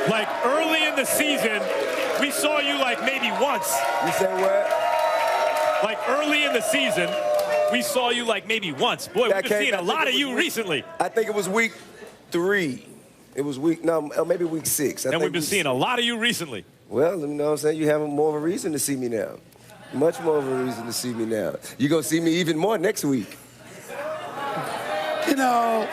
Like early in the season, we saw you like maybe once. You said what? Like early in the season, we saw you like maybe once. Boy, we've been seeing a lot of you recently. I think it was week 3. It was maybe week 6. And we've been seeing a lot of you recently. Well, you know what I'm saying? You have more of a reason to see me now. Much more of a reason to see me now. You're going to see me even more next week. You know,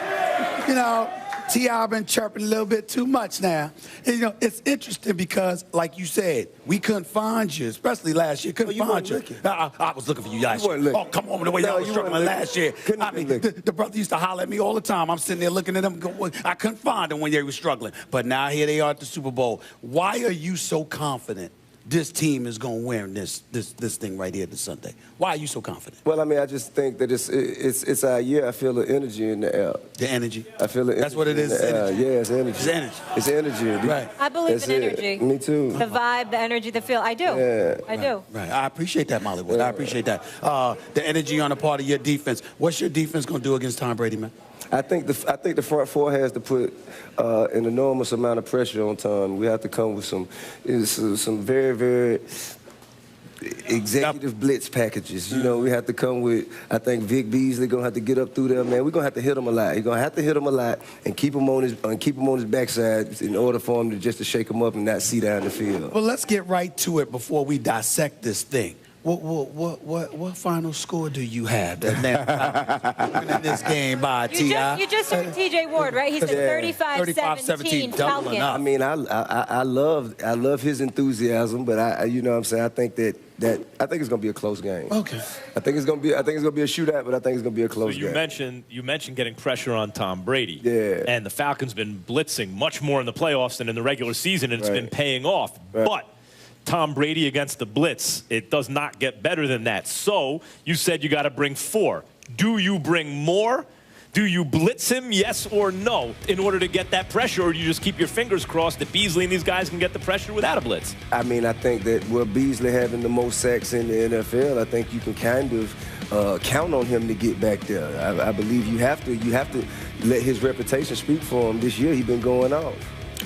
T.I. been chirping a little bit too much now. And, you know, it's interesting because, like you said, we couldn't find you, especially last year. Couldn't find you. I was looking for you last year. Oh, come on, the way y'all was struggling last year. I mean, the brother used to holler at me all the time. I'm sitting there looking at them. I couldn't find them when they were struggling. But now here they are at the Super Bowl. Why are you so confident this team is going to win this thing right here this Sunday? Why are you so confident? Well, I mean, I just think that it's our year. I feel the energy in the air. The energy? I feel it. That's what it is? Yeah, it's energy. It's energy. It's energy. Right. I believe in energy. Me too. The vibe, the energy, the feel. I do. Yeah. I do. Right. I appreciate that, Molly Wood. I appreciate that. The energy on the part of your defense. What's your defense going to do against Tom Brady, man? I think the front four has to put an enormous amount of pressure on Tom. We have to come with some very, very executive blitz packages. You know, we have to come with, I think Vic Beasley going to have to get up through there, man. We're going to have to hit him a lot. He's going to have to hit him a lot and keep him on his backside in order for him to shake him up and not see down the field. Well, let's get right to it before we dissect this thing. What final score do you have that winning this game by T.I.? You just heard T.J. Ward, right? He said 35-17 Falcons. I mean, I love his enthusiasm, but you know what I'm saying, I think it's going to be a close game. Okay. I think it's going to be a shootout, but I think it's going to be a close game. You mentioned getting pressure on Tom Brady. Yeah. And the Falcons been blitzing much more in the playoffs than in the regular season, and it's been paying off. Right. But Tom Brady against the blitz, it does not get better than that. So you said you got to bring 4. Do you bring more? Do you blitz him, yes or no, in order to get that pressure, or do you just keep your fingers crossed that Beasley and these guys can get the pressure without a blitz? I mean, I think that with Beasley having the most sacks in the NFL, I think you can kind of count on him to get back there. I believe you have to let his reputation speak for him. This year, he's been going off.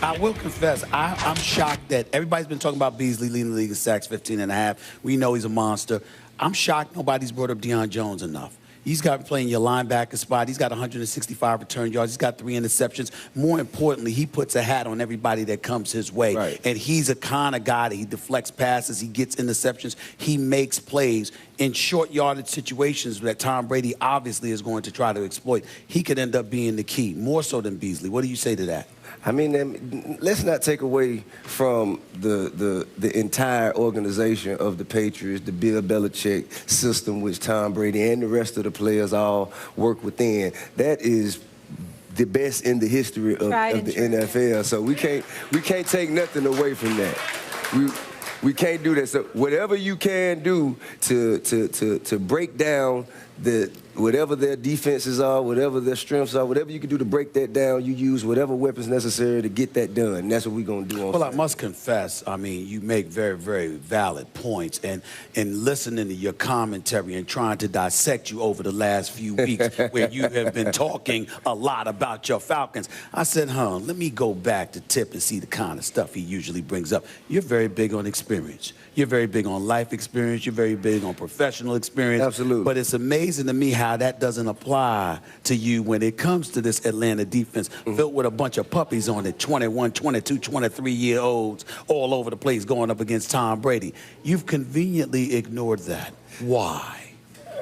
I will confess, I'm shocked that everybody's been talking about Beasley leading the league in sacks, 15.5. We know he's a monster. I'm shocked nobody's brought up Deion Jones enough. He's got playing your linebacker spot. He's got 165 return yards. He's got 3 interceptions. More importantly, he puts a hat on everybody that comes his way. Right. And he's a kind of guy that he deflects passes. He gets interceptions. He makes plays in short yardage situations that Tom Brady obviously is going to try to exploit. He could end up being the key, more so than Beasley. What do you say to that? I mean, let's not take away from the entire organization of the Patriots, the Bill Belichick system, which Tom Brady and the rest of the players all work within. That is the best in the history of the NFL. So we can't take nothing away from that. We can't do that. So whatever you can do to break down whatever their defenses are, whatever their strengths are, whatever you can do to break that down, you use whatever weapons necessary to get that done. And that's what we're going to do on Well, Sunday. I must confess, I mean, you make very, very valid points. And listening to your commentary and trying to dissect you over the last few weeks where you have been talking a lot about your Falcons, I said, let me go back to Tip and see the kind of stuff he usually brings up. You're very big on experience. You're very big on life experience. You're very big on professional experience. Absolutely. But it's amazing to me how that doesn't apply to you when it comes to this Atlanta defense filled with a bunch of puppies on it, 21, 22, 23-year-olds all over the place going up against Tom Brady. You've conveniently ignored that. Why?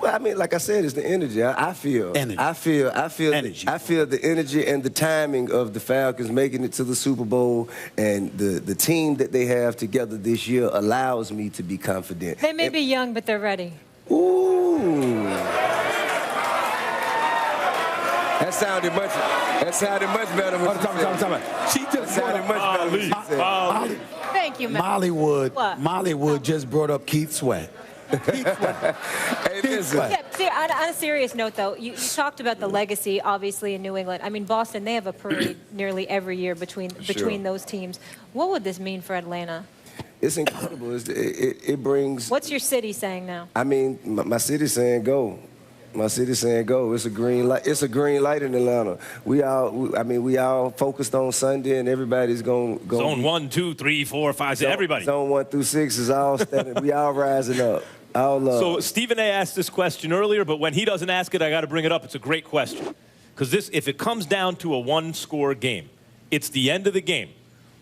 Well, I mean, like I said, it's the energy. I feel energy. I feel energy. I feel the energy and the timing of the Falcons making it to the Super Bowl, and the team that they have together this year allows me to be confident. They may be young, but they're ready. Ooh. That sounded much better when she just sounded much better. Thank you, man. Molly Wood just brought up Keith Sweat. Hey, listen. Yeah, on a serious note, though, you talked about the legacy, obviously, in New England. I mean, Boston, they have a parade nearly every year between those teams. What would this mean for Atlanta? It's incredible. It brings... What's your city saying now? I mean, my city's saying go. My city saying go. It's a green light. It's a green light in Atlanta. We all focused on Sunday, and everybody's going. Zone 1, 2, 3, 4, 5, 6. Everybody. Zone 1 through 6 is all standing. We all rising up. All love. So Stephen A. asked this question earlier, but when he doesn't ask it, I got to bring it up. It's a great question. Because if it comes down to a one-score game, it's the end of the game.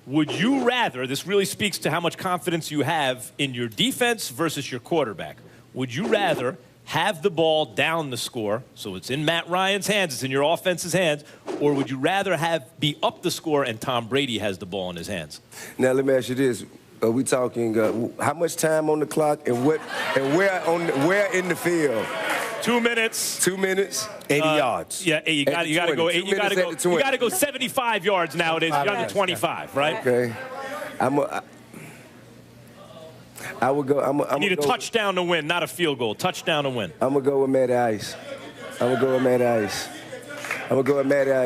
Would you rather, this really speaks to how much confidence you have in your defense versus your quarterback, would you rather have the ball down the score, so it's in Matt Ryan's hands, it's in your offense's hands, or would you rather be up the score and Tom Brady has the ball in his hands? Now, let me ask you this. Are we talking how much time on the clock and where in the field? 2 minutes. 2 minutes. 80 yards. Yeah, you got to go. You got to go 75 yards nowadays. You're under 25, right? Okay. I would go. You need a touchdown to win, not a field goal. Touchdown to win. I'm gonna go with Matty Ice.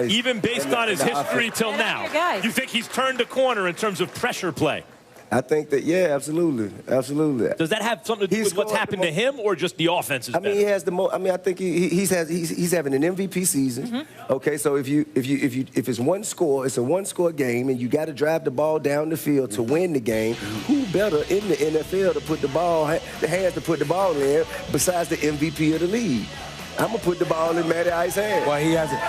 Even based on his history till now, you think he's turned a corner in terms of pressure play? I think that, yeah, absolutely. Does that have something to do with what's happened to him, or just the offense is better? He has the most. I think he's having an MVP season. Mm-hmm. Okay, so if it's one score, it's a one-score game, and you got to drive the ball down the field to win the game. Who better in the NFL to put the hands to put the ball in besides the MVP of the league? I'm gonna put the ball in Matty Ice's hand. Well, he hasn't.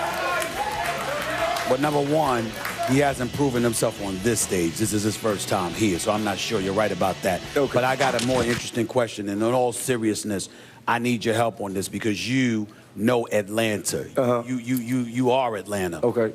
But number one, he hasn't proven himself on this stage. This is his first time here, so I'm not sure. You're right about that. Okay. But I got a more interesting question, and in all seriousness, I need your help on this because you know Atlanta. Uh-huh. You are Atlanta. Okay.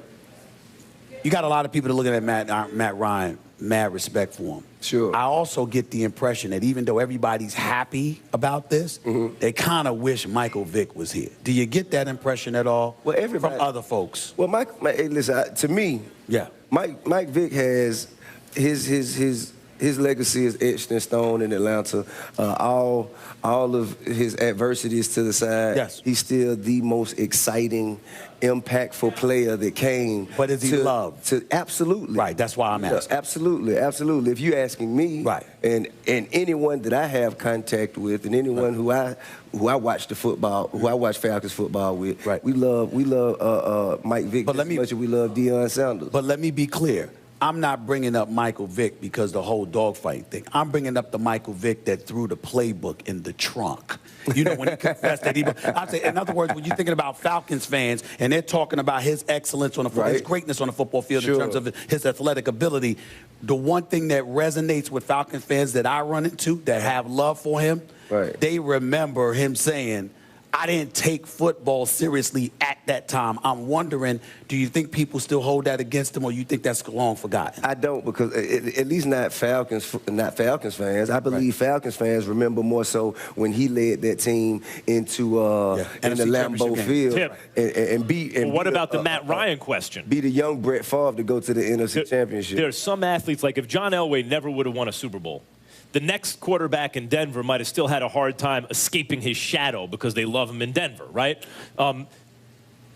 You got a lot of people that looking at Matt Ryan, mad respect for him. Sure. I also get the impression that even though everybody's happy about this, they kind of wish Michael Vick was here. Do you get that impression at all? Well, everybody, from other folks. Well, hey, listen, to me, yeah, Mike Vick has his legacy is etched in stone in Atlanta. All of his adversities to the side. Yes. He's still the most exciting, impactful player that came. But is he loved? Absolutely. Right, that's why I'm asking. Absolutely. If you're asking me, right, and anyone that I have contact with, and anyone who I watch Falcons football with, right, we love Mike Vick as much as we love Deion Sanders. But let me be clear. I'm not bringing up Michael Vick because the whole dogfight thing. I'm bringing up the Michael Vick that threw the playbook in the trunk. You know, when he confessed that I'd say, in other words, when you're thinking about Falcons fans and they're talking about his excellence on the football, his greatness on the football field in terms of his athletic ability, the one thing that resonates with Falcons fans that I run into that have love for him, they remember him saying, I didn't take football seriously at that time. I'm wondering, do you think people still hold that against him, or you think that's long forgotten? I don't, because at least not Falcons fans. I believe Falcons fans remember more so when he led that team into in the Lambeau Field and beat. Well, what about the Matt Ryan question? Beat a young Brett Favre to go to the NFC Championship. There are some athletes, like if John Elway never would have won a Super Bowl, the next quarterback in Denver might have still had a hard time escaping his shadow because they love him in Denver, right?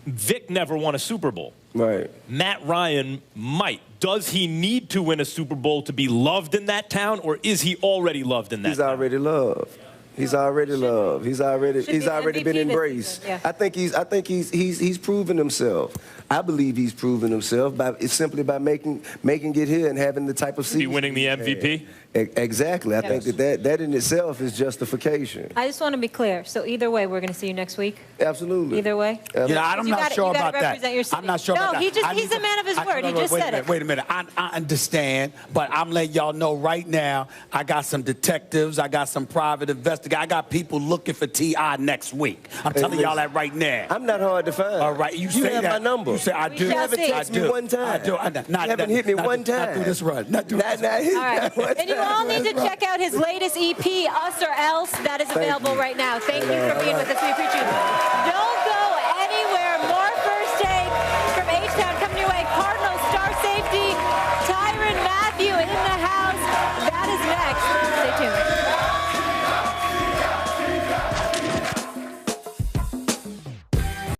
Vic never won a Super Bowl. Right. Matt Ryan might. Does he need to win a Super Bowl to be loved in that town, or is he already loved in that town? He's already loved. He's already loved. He's already been embraced. Yeah. I think he's proven himself. I believe he's proven himself simply by making it here and having the type of season. Be winning the MVP? Exactly. I think that in itself is justification. I just want to be clear. So either way, we're going to see you next week? Absolutely. Either way? I'm not sure about that. I'm not sure about that. No, he's a man of his word. He just said it. Wait a minute. I understand, but I'm letting y'all know right now, I got some detectives. I got some private investigators. I got people looking for T.I. next week. I'm telling y'all that right now. I'm not hard to find. All right. You say have that. my number. You say I do. You haven't texted me one time. I do. You haven't hit me one time. Not through this run. Not all right. And you all need to check out his latest EP, Us or Else. That is available right now. Thank you for being with us. We appreciate it.